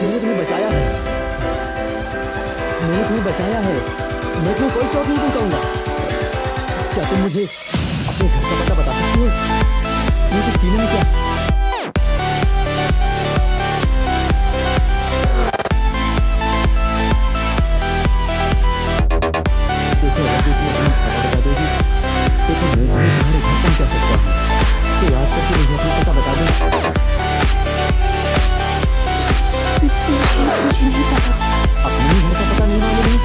मैंने तुम्हें बचाया है, मैंने तुम्हें बचाया है, मैं तुम्हें कोई चोट नहीं पहुंचाऊंगा। क्या तुम मुझे अपने घर का पता बता सकती हो? ये तो सीने में क्या देखो, अगर तुम्हें अपना पता बता दोगी तो मैं तुम्हें तुम्हारे घर पहुंचा सकता हूँ। तो याद करके मुझे अपना पता बता दो। मुझे नहीं पता। अपने घर का पता नहीं मालूम है?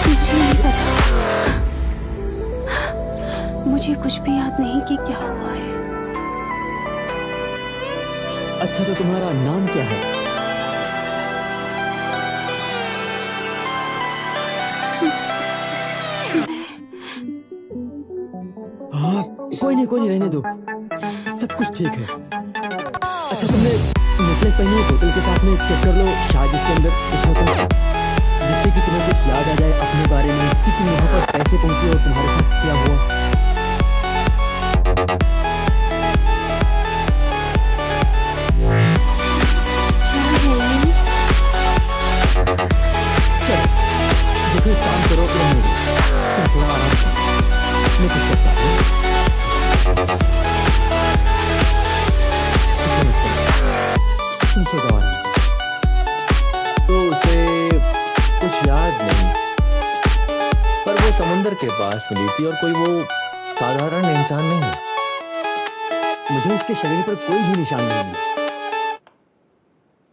मुझे नहीं पता, मुझे कुछ भी याद नहीं कि क्या हुआ है। अच्छा, तो तुम्हारा नाम क्या है? हाँ, कोई नहीं, रहने दो, सब कुछ ठीक है। अच्छा, तुमने नेकलेस पहनी है, बोतल के साथ में चेक कर लो, शायद इसके अंदर कुछ हो तो, जिससे कि तुम्हें कुछ याद आ जाए अपने बारे में कि तुम यहाँ पर कैसे पहुंचे और तुम्हारे साथ क्या हुआ। चलो, देखो, एक काम करो, रहने दो, तुम थोड़ा आराम करो, मैं कुछ करता हूँ। तुमसे दवा नहीं तो उसे कुछ याद नहीं, पर वो समुंदर के पास मिली थी और कोई वो साधारण इंसान नहीं है। मुझे उसके शरीर पर कोई भी निशान नहीं है।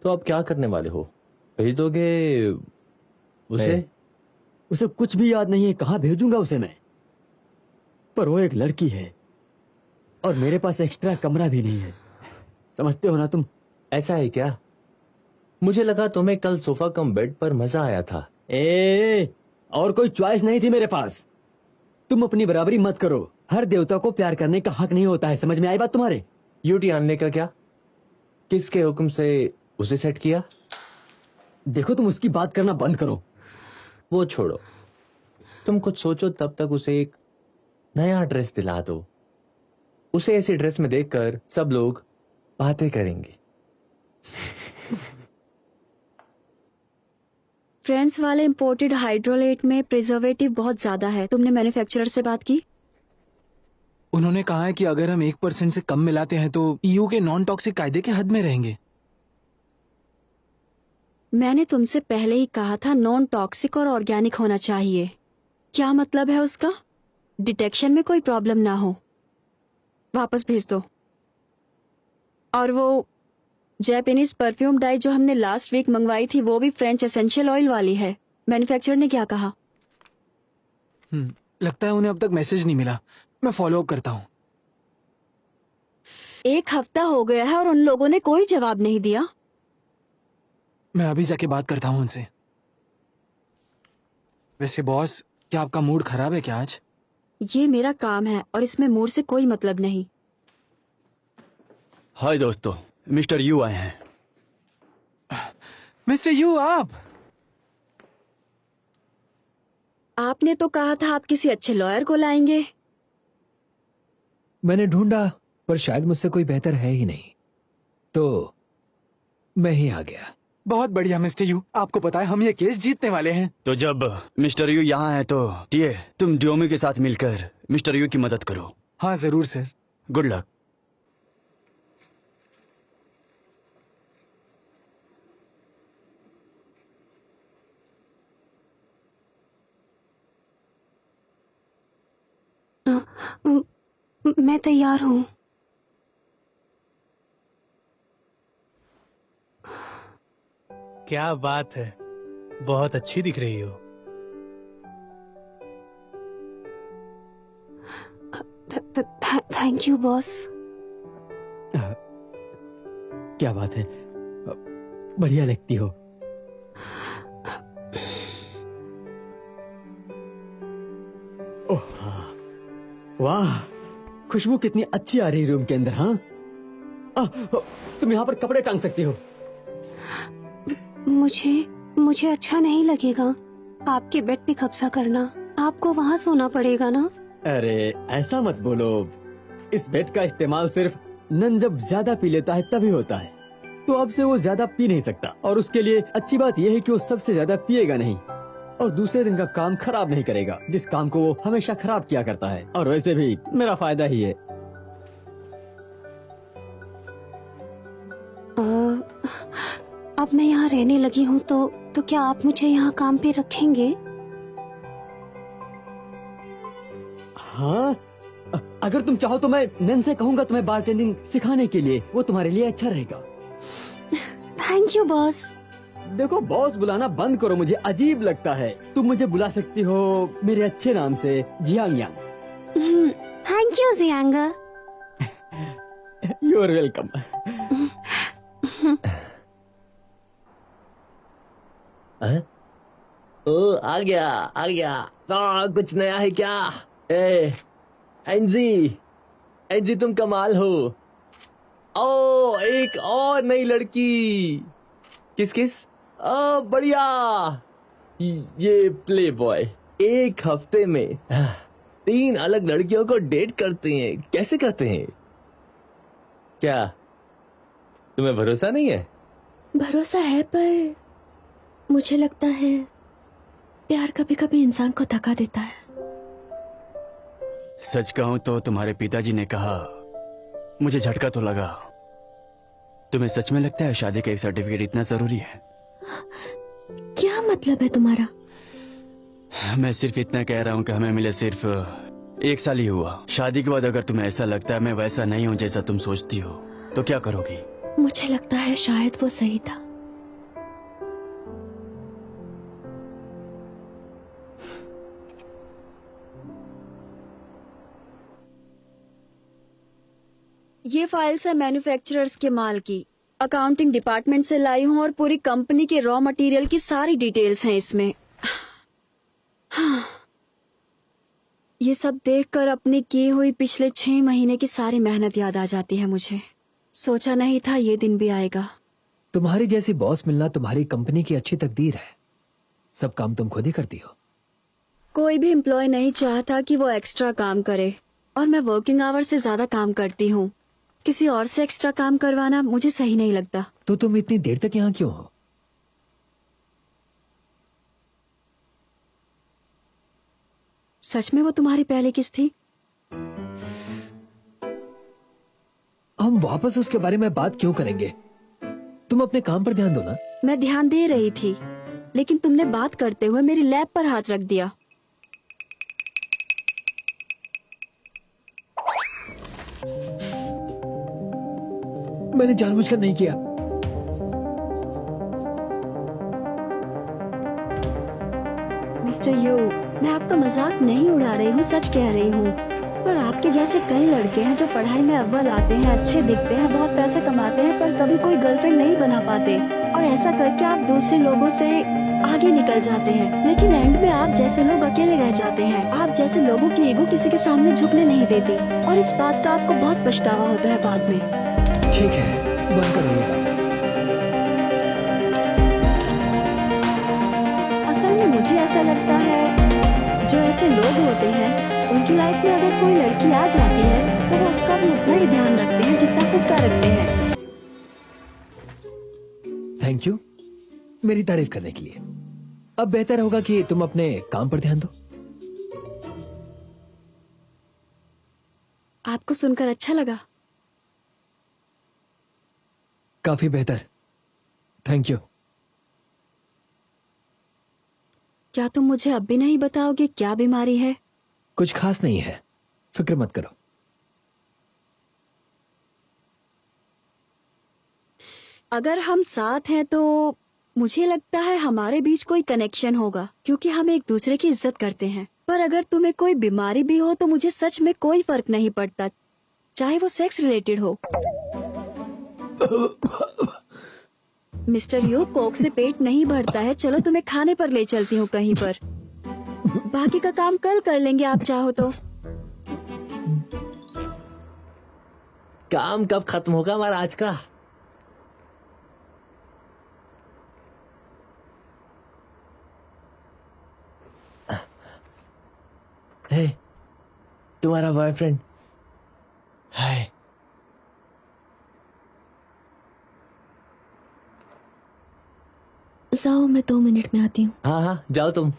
तो अब क्या करने वाले हो? भेज दोगे उसे? उसे कुछ भी याद नहीं है, कहाँ भेजूंगा उसे मैं? पर वो एक लड़की है और मेरे पास एक्स्ट्रा कमरा भी नहीं है, समझते हो ना तुम? ऐसा है क्या? मुझे लगा तुम्हें कल सोफा कम बेड पर मजा आया था। और कोई चॉइस नहीं थी मेरे पास। तुम अपनी बराबरी मत करो, हर देवता को प्यार करने का हक नहीं होता है, समझ में आई बात तुम्हारे? यूटी आनने का क्या? किसके हुक्म से उसे सेट किया? देखो, तुम उसकी बात करना बंद करो। वो छोड़ो, तुम कुछ सोचो, तब तक उसे एक नया ड्रेस दिला दो। उसे ऐसी ड्रेस में देखकर सब लोग बातें करेंगे। फ्रेंड्स वाले इंपोर्टेड हाइड्रोलेट में प्रिजर्वेटिव बहुत ज्यादा है। तुमने मैन्युफैक्चरर से बात की? उन्होंने कहा है कि अगर हम 1% से कम मिलाते हैं तो ईयू के नॉन टॉक्सिक कायदे के हद में रहेंगे। मैंने तुमसे पहले ही कहा था नॉन टॉक्सिक और ऑर्गेनिक होना चाहिए। क्या मतलब है उसका? डिटेक्शन में कोई प्रॉब्लम ना हो। वापस भेज दो। और वो जैपनीज परफ्यूम डाई जो हमने लास्ट वीक मंगवाई थी वो भी फ्रेंच एसेंशियल ऑयल वाली है। मैन्युफैक्चरर ने क्या कहा? लगता है उन्हें अब तक मैसेज नहीं मिला। मैं फॉलो अप करता हूँ। 1 हफ्ता हो गया है और उन लोगों ने कोई जवाब नहीं दिया। मैं अभी जाके बात करता हूँ उनसे। वैसे बॉस, क्या आपका मूड खराब है क्या आज? ये मेरा काम है और इसमें मूड से कोई मतलब नहीं। हाय दोस्तों, मिस्टर यू आए हैं। मिस्टर यू, आप? आपने तो कहा था आप किसी अच्छे लॉयर को लाएंगे। मैंने ढूंढा पर शायद मुझसे कोई बेहतर है ही नहीं, तो मैं ही आ गया। बहुत बढ़िया मिस्टर यू, आपको पता है हम ये केस जीतने वाले हैं। तो जब मिस्टर यू यहाँ है तो टीए, तुम ड्योमी के साथ मिलकर मिस्टर यू की मदद करो। हाँ जरूर सर। Good luck. मैं तैयार हूँ। क्या बात है, बहुत अच्छी दिख रही हो। Thank you boss. क्या बात है, बढ़िया लगती हो। ओह हाँ। वाह, खुशबू कितनी अच्छी आ रही है रूम के अंदर। हाँ, तुम यहाँ पर कपड़े टांग सकती हो। मुझे अच्छा नहीं लगेगा आपके बेड पे कब्जा करना। आपको वहाँ सोना पड़ेगा ना। अरे ऐसा मत बोलो, इस बेड का इस्तेमाल सिर्फ नन जब ज्यादा पी लेता है तभी होता है, तो अब से वो ज्यादा पी नहीं सकता। और उसके लिए अच्छी बात यह है कि वो सबसे ज्यादा पिएगा नहीं और दूसरे दिन का काम खराब नहीं करेगा, जिस काम को वो हमेशा खराब किया करता है। और वैसे भी मेरा फायदा ही है। अब मैं यहाँ रहने लगी हूँ तो क्या आप मुझे यहाँ काम पे रखेंगे? हाँ, अगर तुम चाहो तो मैं नन से कहूंगा तुम्हें बारटेंडिंग सिखाने के लिए, वो तुम्हारे लिए अच्छा रहेगा। Thank you boss. देखो, बॉस बुलाना बंद करो, मुझे अजीब लगता है। तुम मुझे बुला सकती हो मेरे अच्छे नाम से, जियांग यांग। थैंक यू जियांगा। You are welcome. ओ आ गया। कुछ नया है क्या? एंजी तुम कमाल हो। ओ एक और नई लड़की। किस? बढ़िया। ये प्ले बॉय 1 हफ्ते में 3 अलग लड़कियों को डेट करते हैं। कैसे करते हैं? क्या तुम्हें भरोसा नहीं है? भरोसा है, पर मुझे लगता है प्यार कभी कभी इंसान को थका देता है। सच कहूं तो तुम्हारे पिताजी ने कहा, मुझे झटका तो लगा। तुम्हें सच में लगता है शादी का एक सर्टिफिकेट इतना जरूरी है? क्या मतलब है तुम्हारा? मैं सिर्फ इतना कह रहा हूं कि हमें मिले सिर्फ 1 साल ही हुआ। शादी के बाद अगर तुम्हें ऐसा लगता है मैं वैसा नहीं हूं जैसा तुम सोचती हो, तो क्या करोगी? मुझे लगता है शायद वो सही था। ये फाइल्स है मैन्युफैक्चरर्स के माल की। अकाउंटिंग डिपार्टमेंट से लाई हूँ और पूरी कंपनी के रॉ मटेरियल की सारी डिटेल्स हैं इसमें। हाँ। ये सब देखकर अपनी की हुई पिछले 6 महीने की सारी मेहनत याद आ जाती है मुझे। सोचा नहीं था ये दिन भी आएगा। तुम्हारी जैसी बॉस मिलना तुम्हारी कंपनी की अच्छी तकदीर है। सब काम तुम खुद ही करती हो। कोई भी एम्प्लॉय नहीं चाहता कि वो एक्स्ट्रा काम करे, और मैं वर्किंग आवर से ज्यादा काम करती हूँ। किसी और से एक्स्ट्रा काम करवाना मुझे सही नहीं लगता। तो तुम इतनी देर तक यहाँ क्यों हो? सच में वो तुम्हारी पहली किस थी? हम वापस उसके बारे में बात क्यों करेंगे? तुम अपने काम पर ध्यान दो ना। मैं ध्यान दे रही थी, लेकिन तुमने बात करते हुए मेरी लैब पर हाथ रख दिया। मैंने जानबूझकर नहीं किया। मिस्टर यू, मैं आपका मजाक नहीं उड़ा रही हूँ, सच कह रही हूँ। पर आपके जैसे कई लड़के हैं जो पढ़ाई में अव्वल आते हैं, अच्छे दिखते हैं, बहुत पैसे कमाते हैं, पर कभी कोई गर्लफ्रेंड नहीं बना पाते, और ऐसा करके आप दूसरे लोगों से आगे निकल जाते हैं, लेकिन एंड में आप जैसे लोग अकेले रह जाते हैं। आप जैसे लोगों की ईगो किसी के सामने झुकने नहीं देती, और इस बात का आपको बहुत पछतावा होता है बाद में। ठीक है, बंद करो ये बात। असल में मुझे ऐसा लगता है जो ऐसे लोग होते हैं उनकी लाइफ में अगर कोई लड़की आ जाती है तो वो उसका भी उतना ही ध्यान रखते हैं जितना खुद का रखते हैं। थैंक यू मेरी तारीफ करने के लिए। अब बेहतर होगा कि तुम अपने काम पर ध्यान दो। आपको सुनकर अच्छा लगा। काफी बेहतर, थैंक यू। क्या तुम मुझे अब भी नहीं बताओगे क्या बीमारी है? कुछ खास नहीं है, फिक्र मत करो। अगर हम साथ हैं तो मुझे लगता है हमारे बीच कोई कनेक्शन होगा, क्योंकि हम एक दूसरे की इज्जत करते हैं। पर अगर तुम्हें कोई बीमारी भी हो तो मुझे सच में कोई फर्क नहीं पड़ता, चाहे वो सेक्स रिलेटेड हो। मिस्टर यू, कोक से पेट नहीं भरता है, चलो तुम्हें खाने पर ले चलती हूँ कहीं पर। बाकी का काम कल कर लेंगे आप चाहो तो। काम कब खत्म होगा हमारा आज का? हे, तुम्हारा बॉयफ्रेंड है? जाओ, मैं 2 मिनट में आती हूँ। हाँ हाँ, जाओ तुम।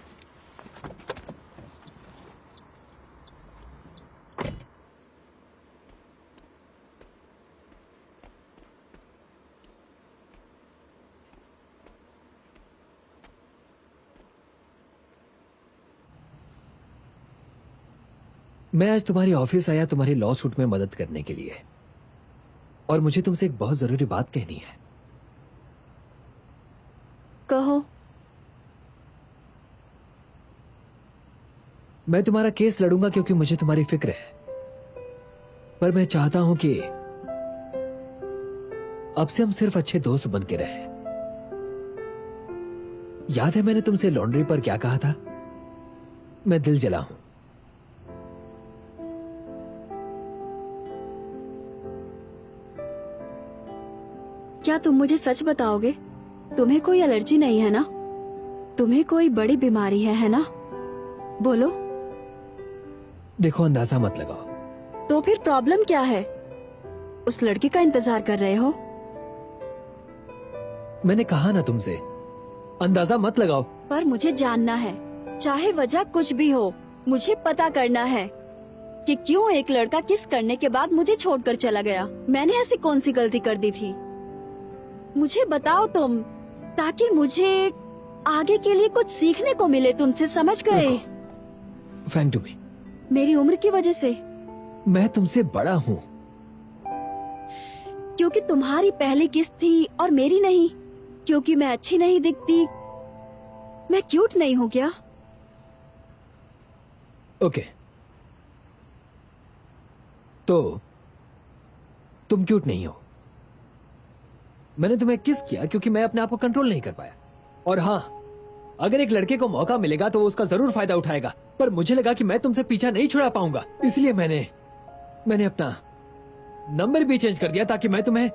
मैं आज तुम्हारी ऑफिस आया तुम्हारी लॉ सूट में मदद करने के लिए, और मुझे तुमसे एक बहुत जरूरी बात कहनी है। कहो। मैं तुम्हारा केस लड़ूंगा क्योंकि मुझे तुम्हारी फिक्र है, पर मैं चाहता हूं कि अब से हम सिर्फ अच्छे दोस्त बन के रहें। याद है मैंने तुमसे लॉन्ड्री पर क्या कहा था? मैं दिल जला हूं। क्या तुम मुझे सच बताओगे? तुम्हें कोई एलर्जी नहीं है ना? तुम्हें कोई बड़ी बीमारी है ना? बोलो। देखो, अंदाजा मत लगाओ। तो फिर प्रॉब्लम क्या है? उस लड़की का इंतजार कर रहे हो? मैंने कहा ना तुमसे, अंदाजा मत लगाओ। पर मुझे जानना है, चाहे वजह कुछ भी हो, मुझे पता करना है कि क्यों एक लड़का किस करने के बाद मुझे छोड़कर चला गया। मैंने ऐसी कौन सी गलती कर दी थी? मुझे बताओ तुम, ताकि मुझे आगे के लिए कुछ सीखने को मिले तुमसे, समझ गए? Frank to me. मेरी उम्र की वजह से? मैं तुमसे बड़ा हूं। क्योंकि तुम्हारी पहली किस्त थी और मेरी नहीं? क्योंकि मैं अच्छी नहीं दिखती? मैं क्यूट नहीं हूँ क्या? ओके, तो तुम क्यूट नहीं हो। मैंने तुम्हें किस किया क्योंकि मैं अपने आप को कंट्रोल नहीं कर पाया। और हां, अगर एक लड़के को मौका मिलेगा तो वो उसका जरूर फायदा उठाएगा, पर मुझे लगा कि मैं तुमसे पीछा नहीं छुड़ा पाऊंगा, इसलिए मैंने अपना नंबर भी चेंज कर दिया ताकि मैं तुम्हें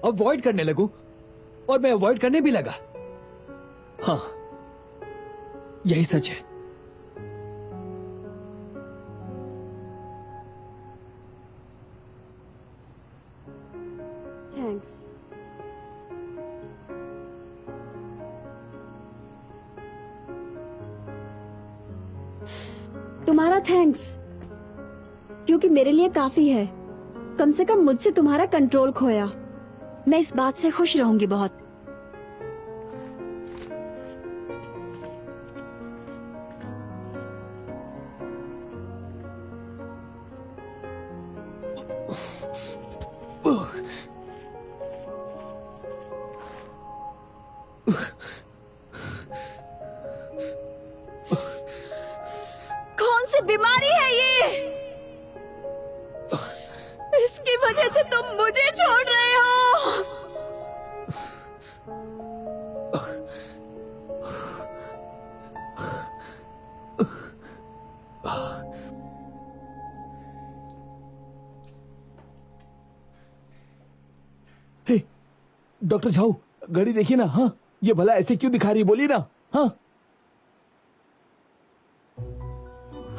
अवॉइड करने लगूं, और मैं अवॉइड करने भी लगा। हाँ, यही सच है। थैंक्स। तुम्हारा थैंक्स, क्योंकि मेरे लिए काफी है। कम से कम मुझसे तुम्हारा कंट्रोल खोया। मैं इस बात से खुश रहूंगी बहुत। डॉक्टर झाऊ, घड़ी देखिए ना। हाँ, ये भला ऐसे क्यों दिखा रही है, बोलिए ना। हाँ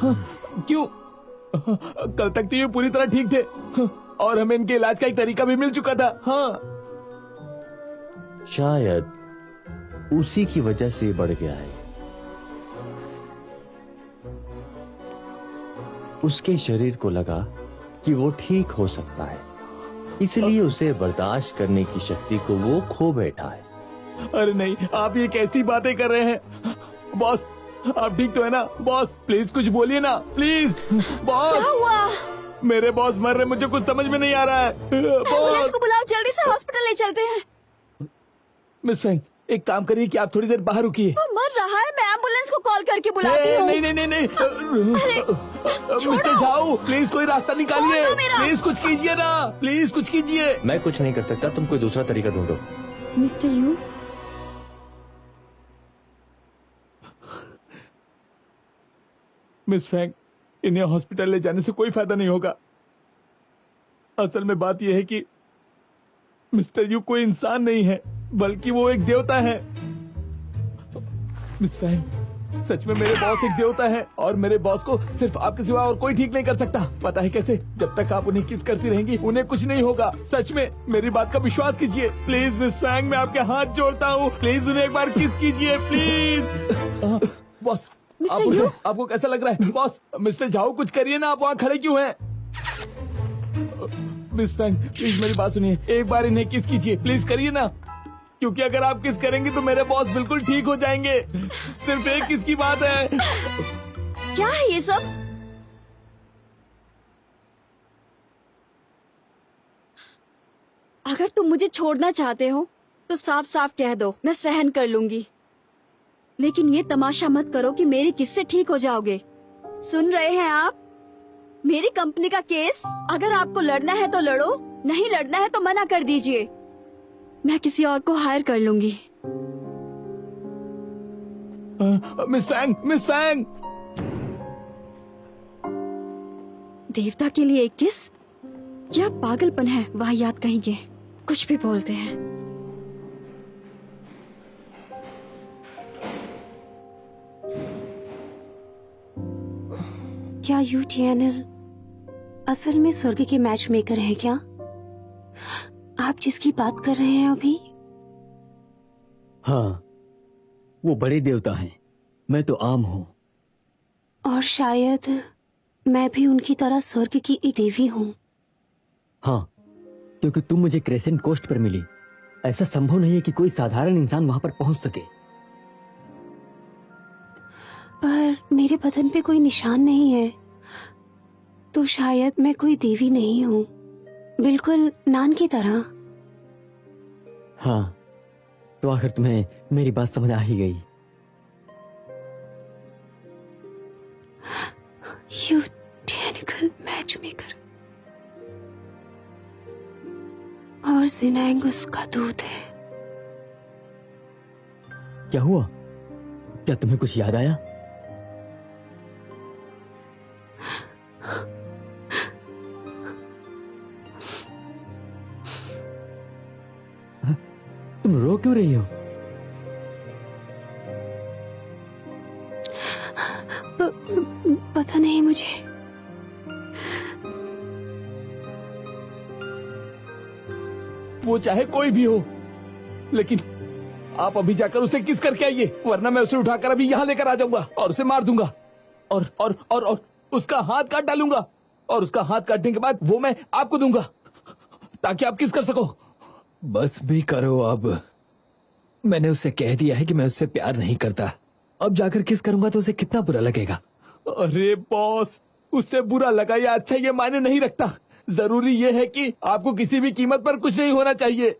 हाँ, क्यों? कल तक तो ये पूरी तरह ठीक थे, और हमें इनके इलाज का एक तरीका भी मिल चुका था। हाँ, शायद उसी की वजह से बढ़ गया है। उसके शरीर को लगा कि वो ठीक हो सकता है, इसलिए उसे बर्दाश्त करने की शक्ति को वो खो बैठा है। अरे नहीं, आप ये कैसी बातें कर रहे हैं? बॉस, आप ठीक तो है ना? बॉस प्लीज कुछ बोलिए ना, प्लीज। बॉस, क्या हुआ? मेरे बॉस मर रहे, मुझे कुछ समझ में नहीं आ रहा है। एम्बुलेंस बॉस, को बुलाओ, जल्दी से हॉस्पिटल ले चलते हैं। मिस फैंग, एक काम करिए कि आप थोड़ी देर बाहर रुकिए। वो मर रहा है, मैं एम्बुलेंस को कॉल करके बुलाती हूँ। नहीं नहीं नहीं नहीं, मिस्टर झाऊ, प्लीज कोई रास्ता निकालिए। छोड़ो मेरा। प्लीज कुछ कीजिए ना, प्लीज कुछ कीजिए। मैं कुछ नहीं कर सकता, तुम कोई दूसरा तरीका ढूंढो। मिस्टर यू, मिस फैंग, इन्हें हॉस्पिटल ले जाने से कोई फायदा नहीं होगा। असल में बात यह है कि मिस्टर यू कोई इंसान नहीं है, बल्कि वो एक देवता है। मिस फैंग, सच में मेरे बॉस एक देवता है, और मेरे बॉस को सिर्फ आपके सिवा और कोई ठीक नहीं कर सकता। पता है कैसे? जब तक आप उन्हें किस करती रहेंगी, उन्हें कुछ नहीं होगा। सच में मेरी बात का विश्वास कीजिए प्लीज। मिस फैंग, मैं आपके हाथ जोड़ता हूँ, प्लीज उन्हें एक बार किस कीजिए प्लीज। बॉस, आपको कैसा लग रहा है? बॉस, मिस्टर झाऊ कुछ करिए ना, आप वहाँ खड़े क्यों हैं? मिस फैंग, प्लीज मेरी बात सुनिए, एक बार इन्हें किस कीजिए, प्लीज करिए ना, क्योंकि अगर आप किस करेंगे तो मेरे बॉस बिल्कुल ठीक हो जाएंगे। सिर्फ एक किस की बात है। क्या है ये सब? अगर तुम मुझे छोड़ना चाहते हो तो साफ साफ कह दो, मैं सहन कर लूंगी। लेकिन ये तमाशा मत करो कि मेरी किससे ठीक हो जाओगे। सुन रहे हैं आप? मेरी कंपनी का केस, अगर आपको लड़ना है तो लड़ो, नहीं लड़ना है तो मना कर दीजिए। मैं किसी और को हायर कर लूंगी। Miss Fang, miss Fang. देवता के लिए एक किस? क्या पागलपन है, वाहियात कहेंगे, कुछ भी बोलते हैं। क्या यू चैनल असल में स्वर्ग के मैच मेकर हैं क्या? आप जिसकी बात कर रहे हैं अभी? हाँ, वो बड़े देवता हैं, मैं तो आम हूँ। और शायद मैं भी उनकी तरह स्वर्ग की एक देवी हूँ। हाँ, क्योंकि तुम मुझे क्रेसेंट कोस्ट पर मिली। ऐसा संभव नहीं है कि कोई साधारण इंसान वहां पर पहुंच सके। पर मेरे बदन पे कोई निशान नहीं है, तो शायद मैं कोई देवी नहीं हूँ, बिल्कुल नान की तरह। हाँ, तो आखिर तुम्हें मेरी बात समझ आ ही गई। यू टेक्निकल मैच मेकर और जिनांग उसका दूत है। क्या हुआ? क्या तुम्हें कुछ याद आया? तुम रो क्यों रही हो? पता नहीं मुझे। वो चाहे कोई भी हो, लेकिन आप अभी जाकर उसे किस करके आइए, वरना मैं उसे उठाकर अभी यहाँ लेकर आ जाऊंगा और उसे मार दूंगा और उसका हाथ काट डालूंगा, और उसका हाथ काटने के बाद वो मैं आपको दूंगा ताकि आप किस कर सको। बस भी करो अब। मैंने उससे कह दिया है कि मैं उससे प्यार नहीं करता। अब जाकर किस करूंगा तो उसे कितना बुरा लगेगा। अरे बॉस, उससे बुरा लगा या अच्छा ये मायने नहीं रखता। जरूरी ये है कि आपको किसी भी कीमत पर कुछ नहीं होना चाहिए।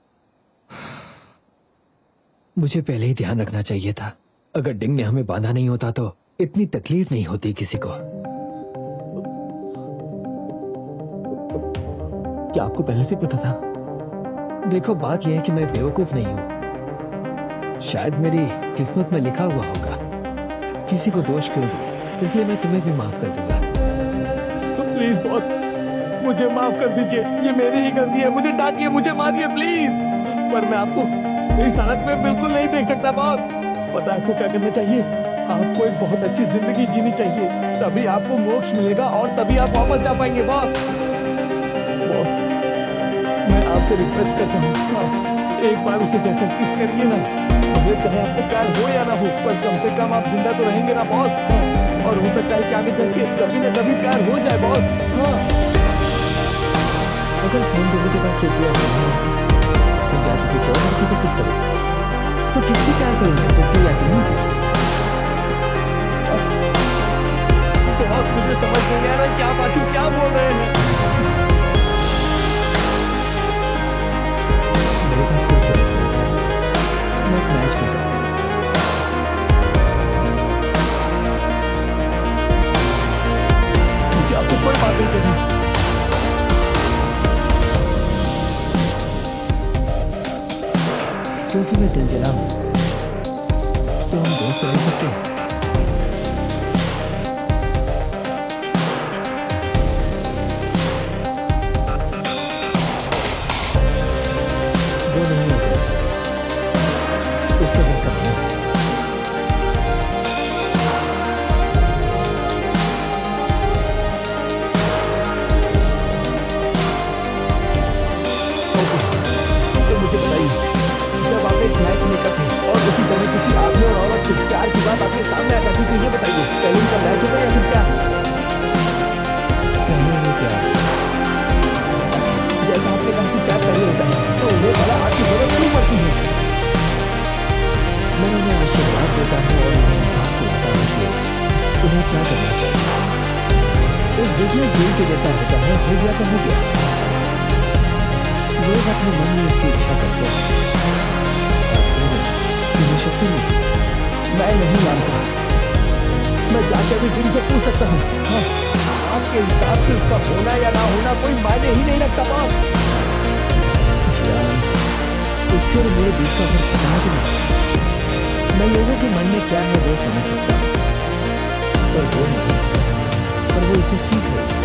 मुझे पहले ही ध्यान रखना चाहिए था। अगर डिंग ने हमें बांधा नहीं होता तो इतनी तकलीफ नहीं होती किसी को। क्या आपको पहले से पता था? देखो, बात यह है कि मैं बेवकूफ नहीं हूं। शायद मेरी किस्मत में लिखा हुआ होगा। किसी को दोष क्यों दूं? इसलिए मैं तुम्हें भी माफ कर दूंगा। तो प्लीज बॉस, मुझे माफ कर दीजिए। ये मेरी ही गलती है। मुझे डांटिए, मुझे मारिए प्लीज। पर मैं आपको इस हालत में बिल्कुल नहीं देख सकता बॉस। पता है आपको क्या करना चाहिए? आपको एक बहुत अच्छी जिंदगी जीनी चाहिए, तभी आपको मोक्ष मिलेगा और तभी आप वापस जा पाएंगे बॉस। बॉस, मैं आपसे रिक्वेस्ट करता हूँ, आप एक बार उसे जैसा किस करिए ना, मुझे चाहे आपको प्यार हो या ना हो, पर कम से कम आप जिंदा तो रहेंगे ना बॉस। और हो सकता है कि आगे चल के कभी ना कभी प्यार हो जाए बॉस। अगर फोन देने के बाद सोच लिया तो जाके किसी और लड़की को किस करें, तो किससे प्यार करेंगे, किससे या कहीं से? बॉस मुझे समझ नहीं आ रहा क्या बात क्या बोल रहे हैं। मेरे पास कोई चॉइस नहीं है, मैं एक मैच में करता हूँ। मुझे आपसे कोई बात नहीं करनी। क्योंकि मैं दिल जला हूं, तो हम दोस्त रह सकते हैं। वो नहीं होगा, उसका दिल करना है। तो मुझे बताइए, जब आप एक मैच मेकर थे और उसी तरह किसी आदमी और औरत से प्यार की बात आपके सामने आ जाती, तो ये बताइए पहले उनका मैच होगा या फिर क्या? पहले क्या? जैसा आपने कहा कि प्यार पहले होता है, तो उन्हें भला आपकी जरूरत क्यों पड़ती है? मैं उन्हें आशीर्वाद देता हूँ और उन्हें इंसाफ दिलाता हूँ कि उन्हें क्या करना चाहिए। इस बिजनेस डील के जैसा होता है, हो गया तो हो गया। लोग अपने मन में इसकी इच्छा करते हैं, शक्ति नहीं। मैं नहीं मानता, मैं जाकर भी दिल से पूछ सकता हूँ। हाँ, आपके हिसाब से उसका होना या ना होना कोई मायने ही नहीं रखता बॉस। उसके और मेरे बीच का फर्क समझ नहीं। मैं लोगों के मन में क्या है वो समझ सकता हूँ, पर वो नहीं, पर वो इसे सीख रही है।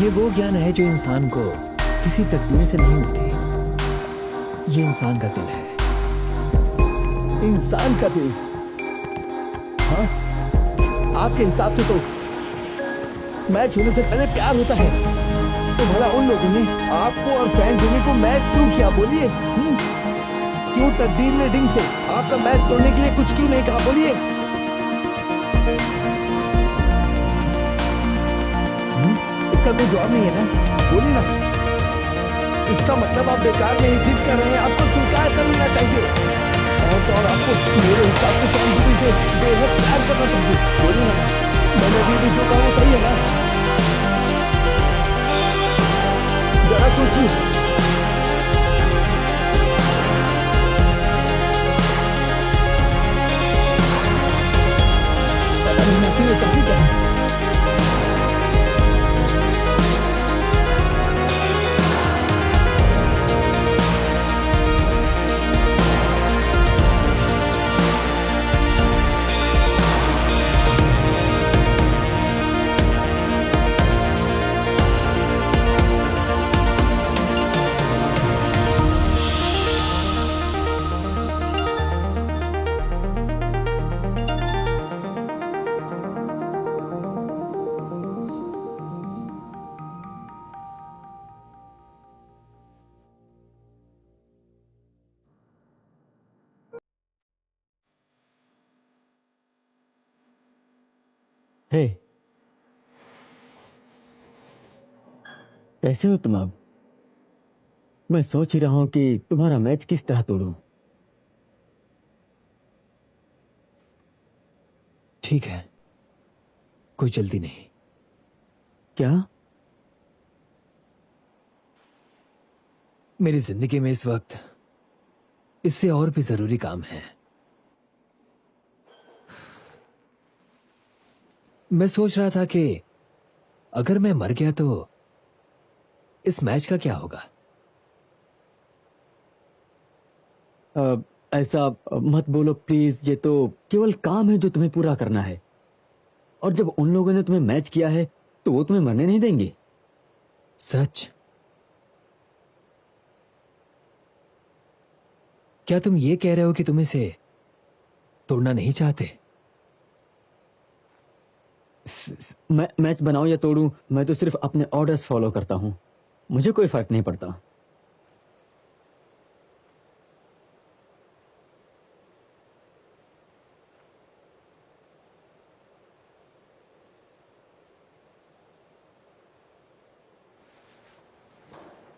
ये वो ज्ञान है जो इंसान को किसी तकदीर से नहीं मिलती। ये इंसान का दिल है, इंसान का दिल। हाँ, आपके हिसाब से तो मैच होने से पहले प्यार होता है, तो भला उन लोगों ने आपको और फैन जोनी को मैच क्यों किया? बोलिए, क्यों तकदीर ने रिंग से आपका मैच तोड़ने के लिए कुछ क्यों नहीं कहा? बोलिए। इसका कोई जवाब नहीं है ना, बोलिए ना। इसका मतलब आप बेकार में ही जिद कर रहे हैं, आपको स्वीकार कर लेना चाहिए। और आपको मेरे हिसाब से सैनजुरी से बेहद प्यार करना चाहिए। बोलिए ना, मैंने अभी जो कहा वो सही है ना? जरा सोचिए। पता नहीं मैं क्यों सही कहा। हे, कैसे हो तुम? अब मैं सोच ही रहा हूं कि तुम्हारा मैच किस तरह तोड़ूं। ठीक है, कोई जल्दी नहीं। क्या? मेरी जिंदगी में इस वक्त इससे और भी जरूरी काम है। मैं सोच रहा था कि अगर मैं मर गया तो इस मैच का क्या होगा? ऐसा मत बोलो प्लीज, ये तो केवल काम है जो तुम्हें पूरा करना है। और जब उन लोगों ने तुम्हें मैच किया है तो वो तुम्हें मरने नहीं देंगे। सच? क्या तुम ये कह रहे हो कि तुम इसे तोड़ना नहीं चाहते? मैं मैच बनाऊं या तोड़ूं, मैं तो सिर्फ अपने ऑर्डर्स फॉलो करता हूं, मुझे कोई फर्क नहीं पड़ता।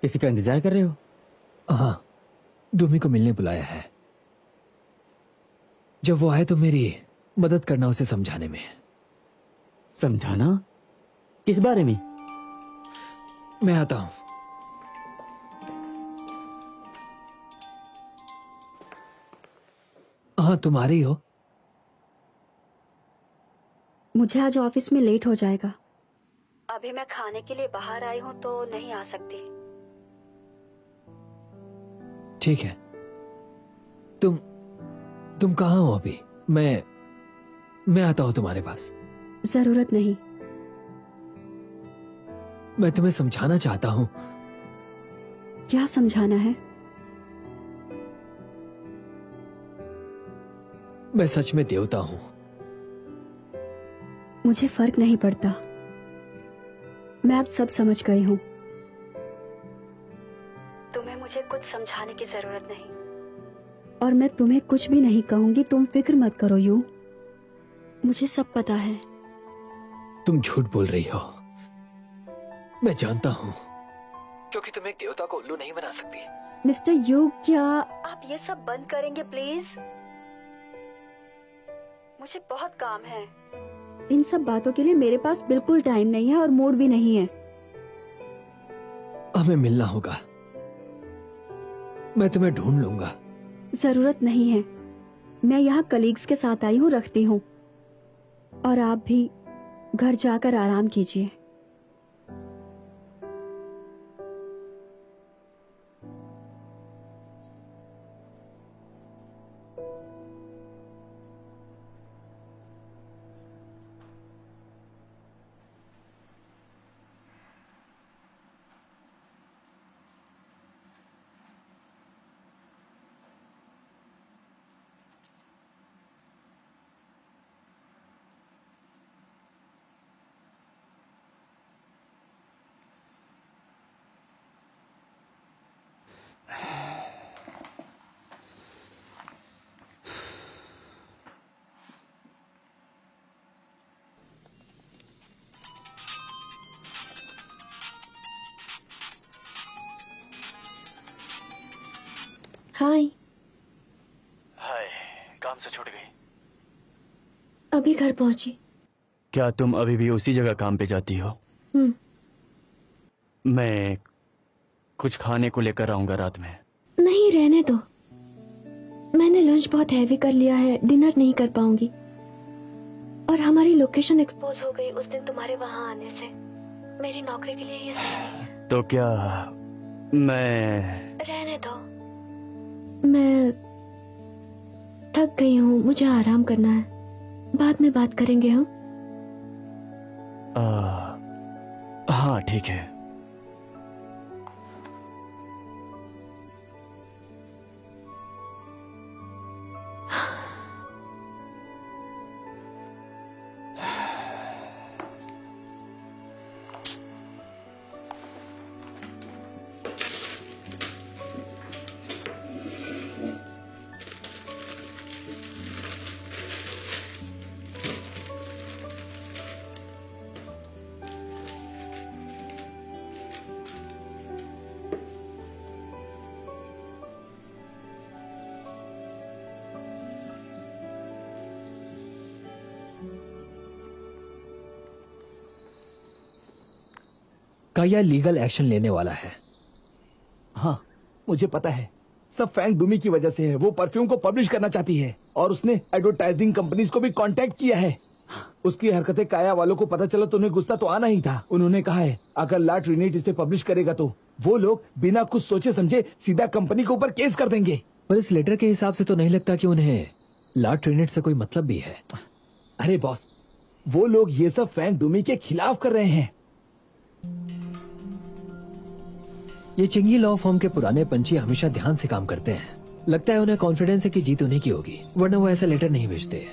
किसी का इंतजार कर रहे हो? हाँ, डूमी को मिलने बुलाया है। जब वो आए तो मेरी मदद करना उसे समझाने में। समझाना? किस बारे में? मैं आता हूं। हाँ, तुम आ रही हो? मुझे आज ऑफिस में लेट हो जाएगा। अभी मैं खाने के लिए बाहर आई हूँ तो नहीं आ सकती। ठीक है। तुम कहाँ हो अभी? मैं आता हूं तुम्हारे पास। जरूरत नहीं। मैं तुम्हें समझाना चाहता हूं। क्या समझाना है? मैं सच में देवता हूं। मुझे फर्क नहीं पड़ता। मैं अब सब समझ गई हूँ। तुम्हें मुझे कुछ समझाने की जरूरत नहीं, और मैं तुम्हें कुछ भी नहीं कहूंगी। तुम फिक्र मत करो यू, मुझे सब पता है। तुम झूठ बोल रही हो, मैं जानता हूं, क्योंकि तुम एक देवता को उल्लू नहीं बना सकती। मिस्टर यू, क्या आप ये सब बंद करेंगे प्लीज? मुझे बहुत काम है। इन सब बातों के लिए मेरे पास बिल्कुल टाइम नहीं है और मूड भी नहीं है। हमें मिलना होगा। मैं तुम्हें ढूंढ लूंगा। जरूरत नहीं है। मैं यहाँ कलीग्स के साथ आई हूँ, रखती हूँ। और आप भी घर जाकर आराम कीजिए। हाय। हाय, काम से छूट गई? अभी घर पहुंची। क्या तुम अभी भी उसी जगह काम पे जाती हो? मैं कुछ खाने को लेकर आऊंगा रात में। नहीं, रहने दो। मैंने लंच बहुत हैवी कर लिया है, डिनर नहीं कर पाऊंगी। और हमारी लोकेशन एक्सपोज हो गई उस दिन तुम्हारे वहां आने से। मेरी नौकरी के लिए ये सही नहीं है। तो क्या मैं... रहने दो। मैं थक गई हूँ, मुझे आराम करना है। बाद में बात करेंगे हम। हाँ ठीक है। काया लीगल एक्शन लेने वाला है। हाँ, मुझे पता है। सब फैंग डूमी की वजह से है। वो परफ्यूम को पब्लिश करना चाहती है और उसने एडवर्टाइजिंग कंपनीज को भी कांटेक्ट किया है। उसकी हरकतें काया वालों को पता चला तो उन्हें गुस्सा तो आना ही था। उन्होंने कहा है अगर ला ट्रिनेट इसे पब्लिश करेगा तो वो लोग बिना कुछ सोचे समझे सीधा कंपनी के ऊपर केस कर देंगे। पर इस लेटर के हिसाब से तो नहीं लगता कि उन्हें ला ट्रिनेट से कोई मतलब भी है। अरे बॉस, वो लोग ये सब फैंग डूमी के खिलाफ कर रहे हैं। ये चिंगी लॉ फॉर्म के पुराने पंछी हमेशा ध्यान से काम करते हैं। लगता है उन्हें कॉन्फिडेंस है कि जीत उन्हीं की होगी, वरना वो ऐसा लेटर नहीं भेजते।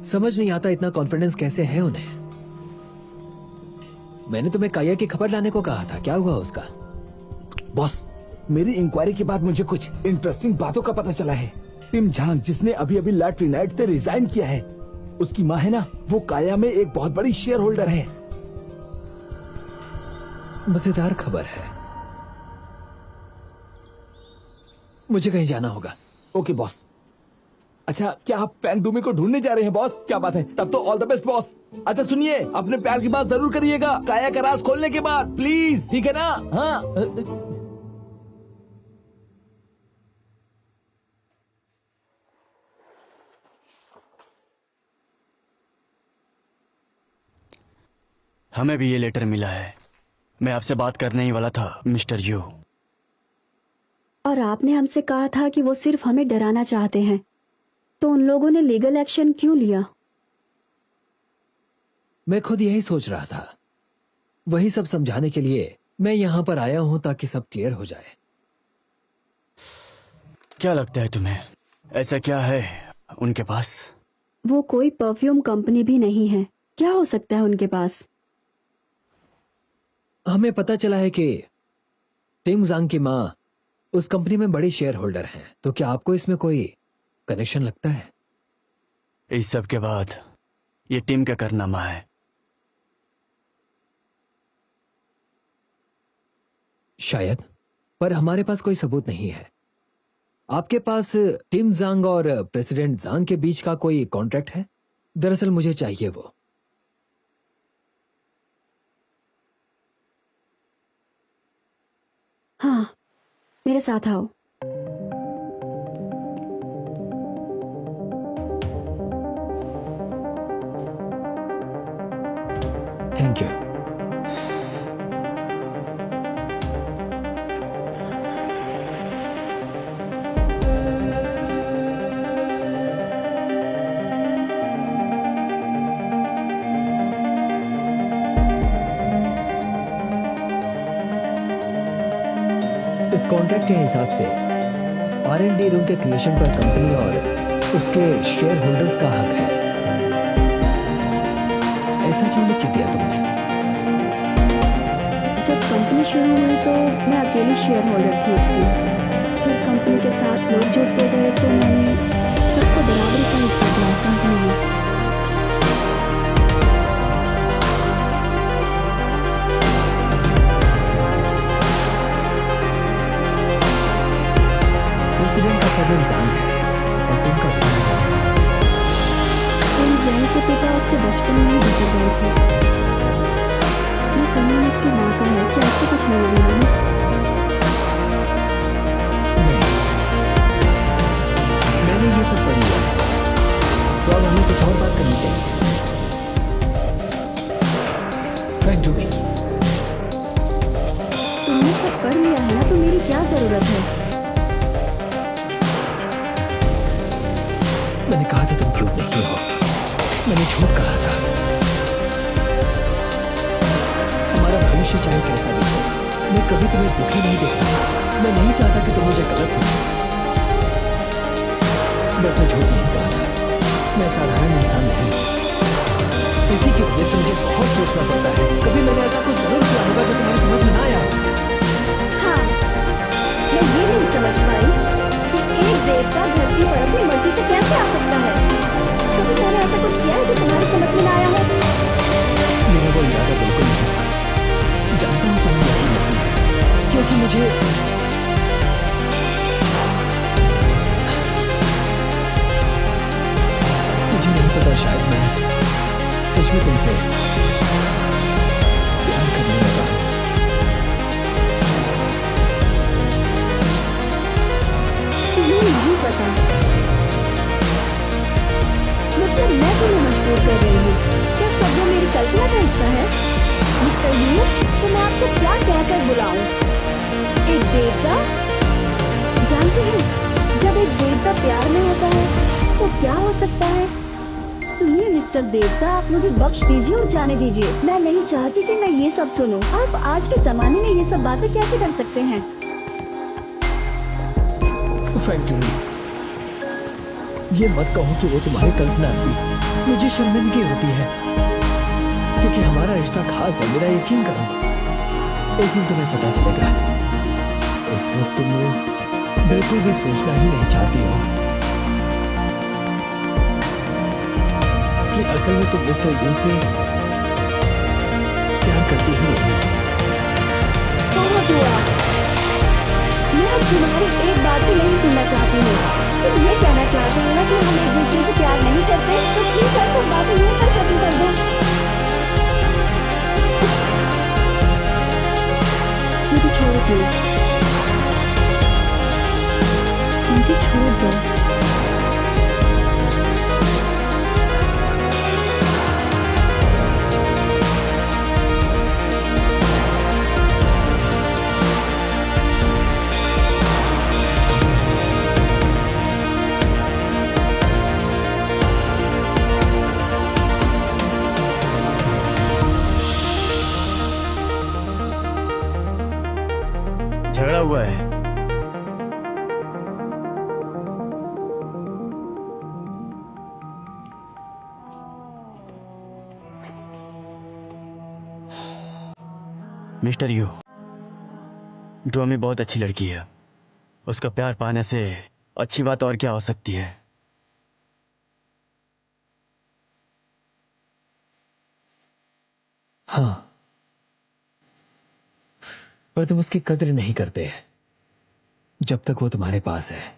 समझ नहीं आता इतना कॉन्फिडेंस कैसे है उन्हें। मैंने तुम्हें काया की खबर लाने को कहा था, क्या हुआ उसका? बॉस, मेरी इंक्वायरी के बाद मुझे कुछ इंटरेस्टिंग बातों का पता चला है। टिम झांग, जिसने अभी अभी लैट्रिनाइट से रिजाइन किया है, उसकी माँ है ना, वो काया में एक बहुत बड़ी शेयर होल्डर है। मजेदार खबर है। मुझे कहीं जाना होगा। Okay boss. अच्छा, क्या आप फैंग डूमी को ढूंढने जा रहे हैं बॉस? क्या बात है, तब तो ऑल द बेस्ट बॉस। अच्छा सुनिए, अपने प्यार की बात जरूर करिएगा काया का राज खोलने के बाद, प्लीज, ठीक है ना? हाँ। हमें भी ये लेटर मिला है। मैं आपसे बात करने ही वाला था मिस्टर यू। और आपने हमसे कहा था कि वो सिर्फ हमें डराना चाहते हैं, तो उन लोगों ने लीगल एक्शन क्यों लिया? मैं खुद यही सोच रहा था। वही सब समझाने के लिए मैं यहां पर आया हूं, ताकि सब क्लियर हो जाए। क्या लगता है तुम्हें, ऐसा क्या है उनके पास? वो कोई परफ्यूम कंपनी भी नहीं है, क्या हो सकता है उनके पास? हमें पता चला है कि टिम जांग की मां उस कंपनी में बड़ी शेयर होल्डर हैं। तो क्या आपको इसमें कोई कनेक्शन लगता है? इस सब के बाद ये टीम का कारनामा है। शायद, पर हमारे पास कोई सबूत नहीं है। आपके पास टिम जांग और प्रेसिडेंट जांग के बीच का कोई कॉन्ट्रैक्ट है? दरअसल मुझे चाहिए वो। हाँ, मेरे साथ आओ। Thank you. इस कॉन्ट्रैक्ट के हिसाब से R&D रूम के क्रिएशन पर कंपनी और उसके शेयर होल्डर्स का हक है। ऐसा क्यों लिख के दिया तुमने? जब कंपनी शुरू हुई तो मैं अकेली शेयर होल्डर थी इसकी। फिर कंपनी के साथ लोग जुड़ते गए तो मैंने सबको बराबरी का हिस्सा दिया कंपनी में। प्रेसिडेंट का सदर जांग है और टिम का पिता। टिम जांग के पिता उसके बचपन में ही गुजर गए थे। ये सम्मान उसकी माँ का है, क्या आपसे कुछ नहीं मिला है? नहीं, मैंने ये सब पढ़ लिया है, तो अब हमें कुछ और बात करनी चाहिए। फैंग डूमी, तुमने सब पढ़ लिया है ना, तो मेरी क्या जरूरत है? मैंने कहा था तुम क्यूट नहीं हो। मैंने झूठ कहा था। हमारा भविष्य चाहे कैसा भी हो, मैं कभी तुम्हें दुखी नहीं देखा। मैं नहीं चाहता कि तुम मुझे गलत समझो। बस मैं झूठ नहीं कहा था। मैं साधारण इंसान नहीं हूं। इसी की वजह से मुझे बहुत सोचना पड़ता है। कभी मैंने ऐसा कुछ जरूर किया होगा जो तुम्हारी समझ में ना आया। हाँ, मैं ये नहीं समझ पाई कि एक देवता धरती पर अपनी मर्जी से कैसे आ सकता है। कभी मैंने ऐसा कुछ किया है जो तुम्हारी समझ में ना आया हो? मेरा वो इरादा बिल्कुल नहीं था। जानता हूँ तुम्हें यकीन नहीं है, क्योंकि मुझे नहीं पता, शायद मैं सच में तुमसे प्यार करने लगा। तुम्हें नहीं पता, मतलब मैं तुम्हें मजबूर कर रही हूँ। क्या सब वो मेरी कल्पना का हिस्सा है? मिस्टर यू, तो मैं आपको क्या कहकर बुलाऊं? एक देवता? जानते हैं, जब एक देवता प्यार में होता है तो क्या हो सकता है? सुनिए मिस्टर देवता, आप मुझे बख्श दीजिए और जाने दीजिए। मैं नहीं चाहती कि मैं ये सब सुनूं। आप आज के जमाने में ये सब बातें कैसे कर सकते हैं? Thank you. ये मत कहो कि वो तुम्हारी कल्पना थी। मुझे शर्मिंदगी होती है क्योंकि हमारा रिश्ता खास है, मेरा यकीन करो। एक दिन तुम्हें पता चलेगा। इस वक्त तुम बिल्कुल भी सोचना ही नहीं चाहती हो कि असल में तुम मिस्टर यू से प्यार करती ही नहीं। बहुत हुआ। मैं अब तुम्हारी एक बात ही नहीं सुनना चाहती हूँ। तुम ये कहना चाहते हो ना कि हम एक दूसरे से प्यार नहीं करते, तो ठीक है, तुम बातें यहीं पर खत्म कर दो। मुझे छोड़ दो, मुझे छोड़ दो। झगड़ा हुआ है। मिस्टर यू, डोमी बहुत अच्छी लड़की है। उसका प्यार पाने से अच्छी बात और क्या हो सकती है। हाँ, पर तुम उसकी कद्र नहीं करते जब तक वो तुम्हारे पास है।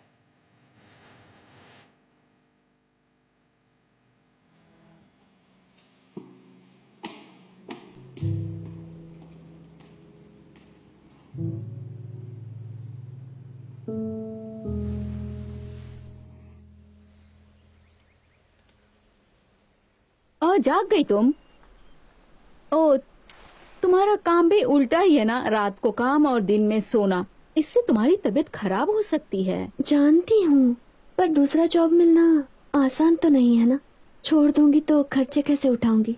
जाग गई तुम? ओ, तुम्हारा काम भी उल्टा ही है ना, रात को काम और दिन में सोना। इससे तुम्हारी तबीयत खराब हो सकती है। जानती हूँ, पर दूसरा जॉब मिलना आसान तो नहीं है ना। छोड़ दूंगी तो खर्चे कैसे उठाऊंगी?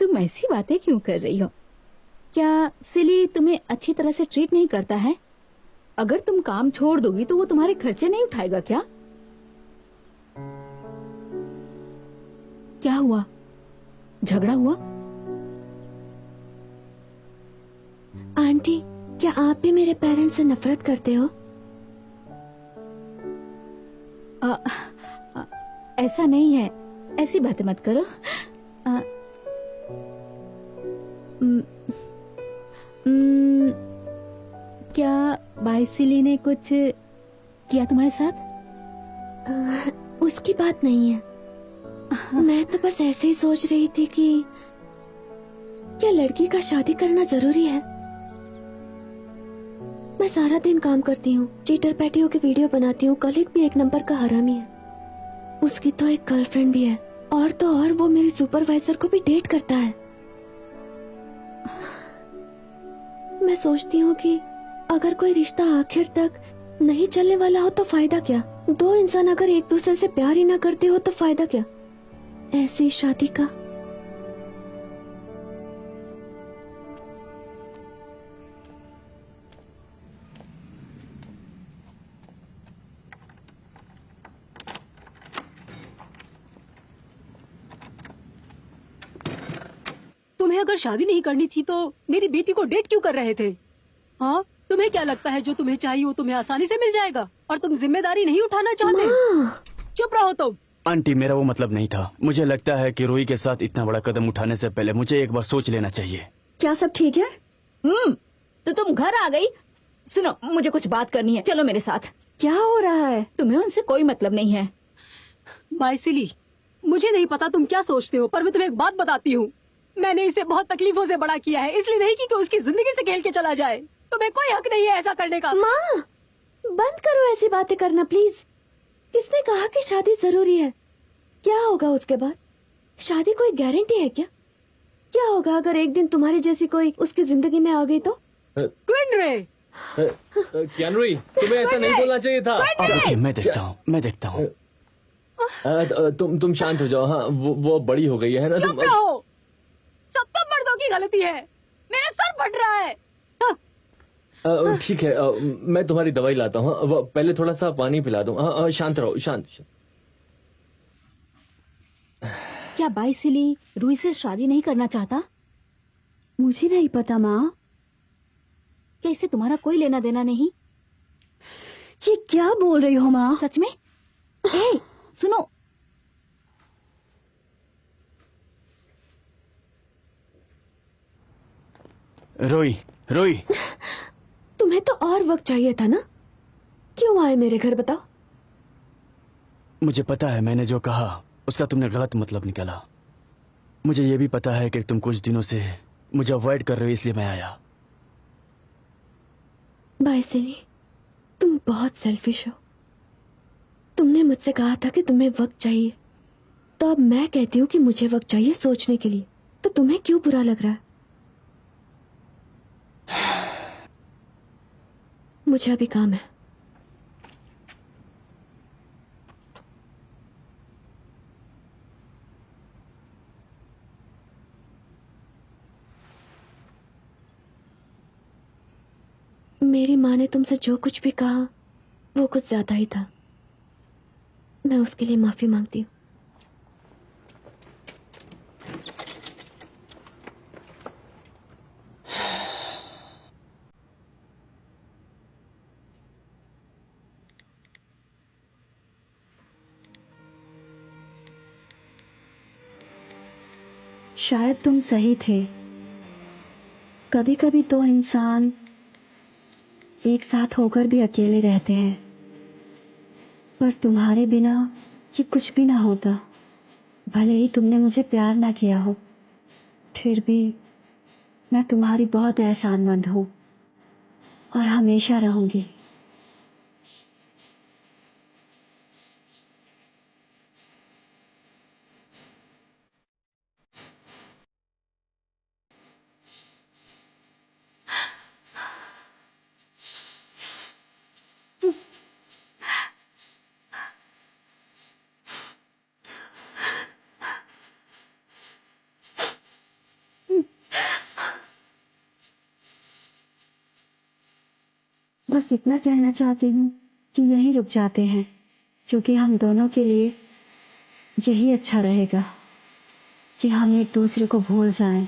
तुम ऐसी बातें क्यों कर रही हो? क्या सिली तुम्हें अच्छी तरह से ट्रीट नहीं करता है? अगर तुम काम छोड़ दोगी तो वो तुम्हारे खर्चे नहीं उठाएगा क्या? क्या हुआ? झगड़ा हुआ? आंटी, क्या आप भी मेरे पेरेंट्स से नफरत करते हो? ऐसा नहीं है, ऐसी बातें मत करो। क्या बाइसिली ने कुछ किया तुम्हारे साथ? उसकी बात नहीं है। मैं तो बस ऐसे ही सोच रही थी कि क्या लड़की का शादी करना जरूरी है? मैं सारा दिन काम करती हूँ, चीटर पैटियों की वीडियो बनाती हूँ। कलीग भी एक नंबर का हरामी है। उसकी तो एक गर्लफ्रेंड भी है, और तो और वो मेरी सुपरवाइजर को भी डेट करता है। मैं सोचती हूँ कि अगर कोई रिश्ता आखिर तक नहीं चलने वाला हो तो फायदा क्या? दो इंसान अगर एक दूसरे से प्यार ही ना करते हो तो फायदा क्या ऐसी शादी का? तुम्हें अगर शादी नहीं करनी थी तो मेरी बेटी को डेट क्यों कर रहे थे? हाँ, तुम्हें क्या लगता है जो तुम्हें चाहिए वो तुम्हें आसानी से मिल जाएगा और तुम जिम्मेदारी नहीं उठाना चाहते? चुप रहो तुम। आंटी, मेरा वो मतलब नहीं था। मुझे लगता है कि रूही के साथ इतना बड़ा कदम उठाने से पहले मुझे एक बार सोच लेना चाहिए। क्या सब ठीक है? तो तुम घर आ गई? सुनो, मुझे कुछ बात करनी है, चलो मेरे साथ। क्या हो रहा है? तुम्हें उनसे कोई मतलब नहीं है। बाइसिली, मुझे नहीं पता तुम क्या सोचते हो, पर मैं तुम्हें एक बात बताती हूँ। मैंने इसे बहुत तकलीफों से बड़ा किया है, इसलिए नहीं कि उसकी जिंदगी से खेल के चला जाए। तुम्हें कोई हक नहीं है ऐसा करने का। माँ, बंद करो ऐसी बातें करना प्लीज। किसने कहा कि शादी जरूरी है? क्या होगा उसके बाद? शादी कोई गारंटी है क्या? क्या होगा अगर एक दिन तुम्हारी जैसी कोई उसकी जिंदगी में आ गई तो? क्विनरे, क्यानरी, तुम्हें ऐसा नहीं बोलना चाहिए था। ओके, मैं देखता हूँ। तुम शांत हो जाओ। हाँ, वो बड़ी हो गई है ना। चुप रहो। सब तो मर्दों की गलती है। मेरा सर फट रहा है। हाँ। ठीक है, मैं तुम्हारी दवाई लाता हूँ। पहले थोड़ा सा पानी पिला दूँ। शांत रहो, शांत। क्या बाई सिली रूही से शादी नहीं करना चाहता? मुझे नहीं पता माँ। क्या इससे तुम्हारा कोई लेना देना नहीं? ये क्या बोल रही हो माँ? सच में? ए, सुनो। रोई, रोई। तुम्हें तो और वक्त चाहिए था ना? क्यों आए मेरे घर बताओ? मुझे पता है मैंने जो कहा उसका तुमने गलत मतलब निकाला। मुझे ये भी पता है कि तुम कुछ दिनों से मुझे अवॉइड कर रहे हो, इसलिए मैं आया। बाइसिली, तुम बहुत सेल्फिश हो। तुमने मुझसे कहा था कि तुम्हें वक्त चाहिए, तो अब मैं कहती हूँ कि मुझे वक्त चाहिए सोचने के लिए। तो तुम्हें क्यों बुरा लग रहा है? मुझे अभी काम है। मेरी माँ ने तुमसे जो कुछ भी कहा वो कुछ ज्यादा ही था। मैं उसके लिए माफी मांगती हूँ। शायद तुम सही थे। कभी कभी तो इंसान एक साथ होकर भी अकेले रहते हैं, पर तुम्हारे बिना ये कुछ भी ना होता। भले ही तुमने मुझे प्यार ना किया हो, फिर भी मैं तुम्हारी बहुत एहसानमंद हूँ और हमेशा रहूंगी। बस इतना कहना चाहती हूँ कि यहीं रुक जाते हैं, क्योंकि हम दोनों के लिए यही अच्छा रहेगा कि हम एक दूसरे को भूल जाएं।